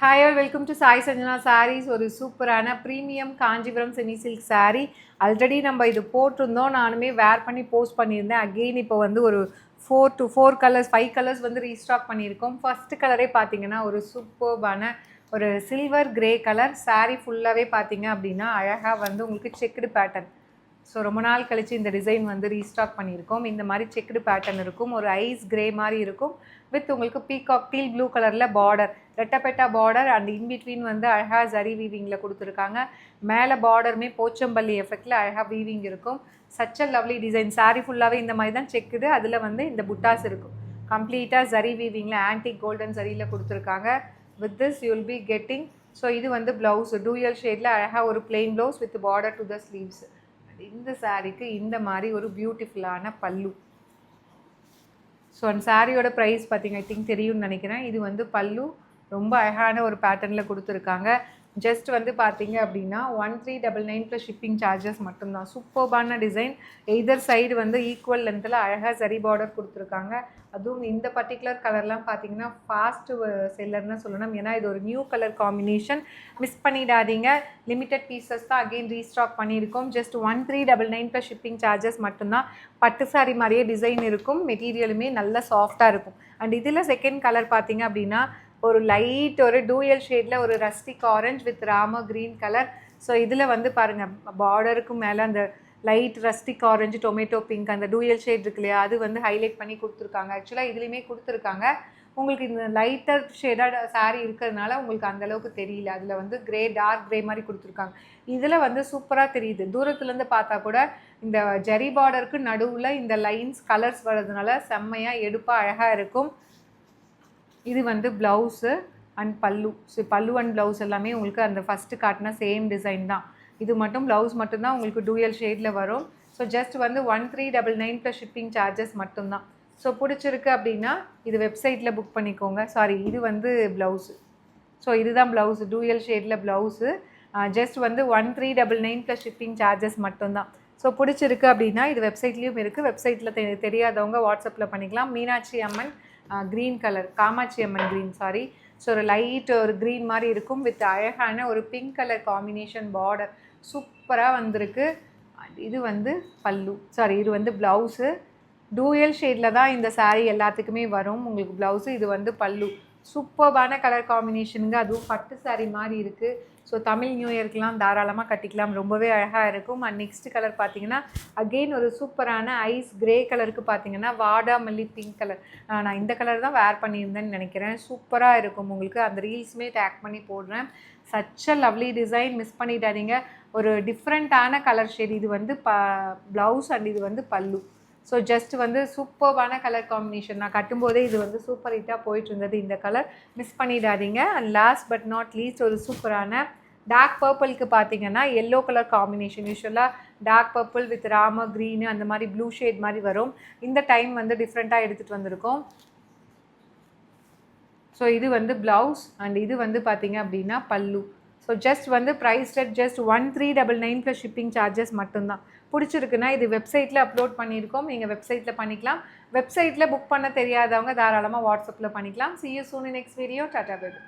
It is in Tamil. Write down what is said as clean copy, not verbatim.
Hi all, welcome to Sai Sanjana Sarees. ஒரு சூப்பரான premium Kanchipuram semi silk saree. Already நம்ம இது போட்டிருந்தோம், நானுமே வேர் பண்ணி போஸ்ட் பண்ணியிருந்தேன். அகெயின் இப்போ வந்து ஒரு 4 கலர்ஸ் 5 கலர்ஸ் வந்து ரீஸ்டாக் பண்ணியிருக்கோம். ஃபர்ஸ்ட் கலரே பார்த்தீங்கன்னா ஒரு சூப்பர்பான ஒரு சில்வர் கிரே கலர் saree ஃபுல்லாகவே பார்த்தீங்க அப்படின்னா அழகாக வந்து உங்களுக்கு செக்குடு பேட்டர்ன். ஸோ ரொம்ப நாள் கழித்து இந்த டிசைன் வந்து ரீஸ்டாக் பண்ணியிருக்கோம். இந்த மாதிரி செக்குடு பேட்டர்ன் இருக்கும், ஒரு ஐஸ் கிரே மாதிரி இருக்கும் வித் உங்களுக்கு பீகாக் டீல் ப்ளூ கலரில் பார்டர், ரெட்டப்பெட்டா பார்டர் அண்ட் இன்பிட்வீன் வந்து அழகாக ஜரி வீவிங்கில் கொடுத்துருக்காங்க. மேலே பார்டருமே போச்சம்பள்ளி எஃபெக்டில் அழகாக வீவிங் இருக்கும். Such a lovely design. saree ஃபுல்லாகவே இந்த மாதிரி தான் செக்குடு, அதில் வந்து இந்த புட்டாஸ் இருக்கும். கம்ப்ளீட்டாக ஜரி வீவிங்கில் ஆன்டிக் கோல்டன் ஜரியில் கொடுத்துருக்காங்க. With this you will be getting. So இது வந்து ப்ளவுஸ் டூயல் ஷேடில் அழகாக ஒரு plain blouse with border to the sleeves. இந்த சாரீக்கு இந்த மாதிரி ஒரு பியூட்டிஃபுல்லான பல்லு. ஸோ அந்த சாரியோட ப்ரைஸ் பார்த்தீங்க ஐ திங்க் தெரியும்னு நினைக்கிறேன். இது வந்து பல்லு ரொம்ப அழகான ஒரு பேட்டர்னில் கொடுத்துருக்காங்க. ஜஸ்ட் வந்து பார்த்தீங்க அப்படின்னா 1399 ப்ளஸ் ஷிப்பிங் சார்ஜஸ் மட்டும்தான். சூப்பர்பான டிசைன். எய்தர் சைடு வந்து ஈக்குவல் லென்த்தில் அழகாக சரி பார்டர் கொடுத்துருக்காங்க. அதுவும் இந்த பர்டிகுலர் கலர்லாம் பார்த்தீங்கன்னா ஃபாஸ்ட்டு செல்லர்னு சொல்லணும். ஏன்னா இது ஒரு நியூ கலர் காம்பினேஷன். மிஸ் பண்ணிடாதீங்க. லிமிட்டட் பீசஸ் தான் அகெயின் ரீஸ்டாக் பண்ணியிருக்கோம். ஜஸ்ட் 1399 ப்ளஸ் ஷிப்பிங் சார்ஜஸ் மட்டும்தான். பட்டு சாரி மாதிரியே டிசைன் இருக்கும், மெட்டீரியலுமே நல்லா சாஃப்டாக இருக்கும். அண்ட் இதில் செகண்ட் கலர் பார்த்தீங்க அப்படின்னா ஒரு லைட் ஒரு டூயல் ஷேடில் ஒரு rustic orange with Rama green colour. So இதில் வந்து பாருங்கள் பார்டருக்கு மேலே அந்த light rustic orange tomato pink அந்த டூயல் ஷேட் இருக்கு இல்லையா, அது வந்து ஹைலைட் பண்ணி கொடுத்துருக்காங்க. ஆக்சுவலாக இதுலேயுமே கொடுத்துருக்காங்க. உங்களுக்கு இந்த லைட்டர் ஷேடாக சாரீ இருக்கிறதுனால உங்களுக்கு அந்தளவுக்கு தெரியல. அதில் வந்து கிரே டார்க் கிரே மாதிரி கொடுத்துருக்காங்க. இதில் வந்து சூப்பராக தெரியுது. தூரத்துலேருந்து பார்த்தா கூட இந்த ஜரி பார்டருக்கு நடுவில் இந்த லைன்ஸ் கலர்ஸ் வர்றதுனால செம்மையாக எடுப்பாக அழகாக இருக்கும். இது வந்து ப்ளவுஸு அண்ட் பல்லு. ஸோ பல்லு அண்ட் ப்ளவுஸ் எல்லாமே உங்களுக்கு அந்த ஃபஸ்ட்டு காட்டின சேம் டிசைன் தான். இது மட்டும் ப்ளவுஸ் மட்டும்தான் உங்களுக்கு டூயல் ஷேடில் வரும். ஸோ ஜஸ்ட் வந்து 1399 ப்ளஸ் ஷிப்பிங் சார்ஜஸ் மட்டும்தான். ஸோ பிடிச்சிருக்கு அப்படின்னா இது வெப்சைட்டில் புக் பண்ணிக்கோங்க. சாரி, இது வந்து ப்ளவுஸு. ஸோ இதுதான் ப்ளவுஸு, டூயல் ஷேடில் ப்ளவுஸு. ஜஸ்ட் வந்து 1399 ப்ளஸ் ஷிப்பிங் சார்ஜஸ் மட்டும்தான். ஸோ பிடிச்சிருக்கு அப்படின்னா இது வெப்சைட்லேயும் இருக்குது. வெப்சைட்டில் தெரியாதவங்க வாட்ஸ்அப்பில் பண்ணிக்கலாம். மீனாட்சி அம்மன் க்ரீன் கலர், காமாட்சி அம்மன் க்ரீன் சாரி. ஸோ ஒரு லைட் ஒரு க்ரீன் மாதிரி இருக்கும் வித் அழகான ஒரு பிங்க் கலர் காம்பினேஷன் பார்டர் சூப்பராக வந்திருக்கு. இது வந்து பல்லு, சாரி இது வந்து ப்ளவுஸு. டூயல் ஷேடில் தான் இந்த சாரீ எல்லாத்துக்குமே வரும் உங்களுக்கு ப்ளவுஸு. இது வந்து பல்லு. சூப்பர்பான கலர் காம்பினேஷனுங்க. அதுவும் பட்டு சாரீ மாதிரி இருக்குது. ஸோ தமிழ் நியூ இயர்க்கெலாம் தாராளமாக கட்டிக்கலாம், ரொம்பவே அழகாக இருக்கும். அண்ட் நெக்ஸ்ட் கலர் பார்த்தீங்கன்னா அகெயின் ஒரு சூப்பரான ஐஸ் கிரே கலருக்கு பார்த்தீங்கன்னா வாடாமல்லி பிங்க் கலர். நான் இந்த கலர் தான் வேர் பண்ணியிருந்தேன்னு நினைக்கிறேன். சூப்பராக இருக்கும் உங்களுக்கு. அந்த ரீல்ஸுமே டேக் பண்ணி போடுறேன். Such a lovely design, miss பண்ணிடாதீங்க. ஒரு டிஃப்ரெண்ட்டான கலர் ஷேட். இது வந்து ப்ளவுஸ் அண்ட் இது வந்து பல்லு. ஸோ ஜஸ்ட் வந்து சூப்பர்பான கலர் காம்பினேஷன். நான் கட்டும்போதே இது வந்து சூப்பர் ஹிட்டாக போயிட்டு இருந்தது இந்த கலர், மிஸ் பண்ணிடாதீங்க. And last but not least ஒரு சூப்பரான டார்க் பர்பிளுக்கு பார்த்தீங்கன்னா எல்லோ கலர் காம்பினேஷன். யூஸ்வலாக டார்க் பர்பிள் வித் ராம க்ரீனு அந்த மாதிரி ப்ளூ ஷேட் மாதிரி வரும். இந்த டைம் வந்து டிஃப்ரெண்ட்டாக எடுத்துகிட்டு வந்திருக்கோம். ஸோ இது வந்து ப்ளவுஸ் அண்ட் இது வந்து பார்த்தீங்க அப்படின்னா பல்லு. ஸோ ஜஸ்ட் வந்து price rate just 1399 plus shipping charges மட்டும்தான். பிடிச்சிருக்குன்னா இது வெப்சைட்டில் அப்லோட் பண்ணியிருக்கோம், நீங்கள் வெப்சைட்டில் பண்ணிக்கலாம். வெப்சைட்டில் புக் பண்ண தெரியாதவங்க தாராளமாக வாட்ஸ்அப்பில் பண்ணிக்கலாம். See you soon in next video. Tata baby.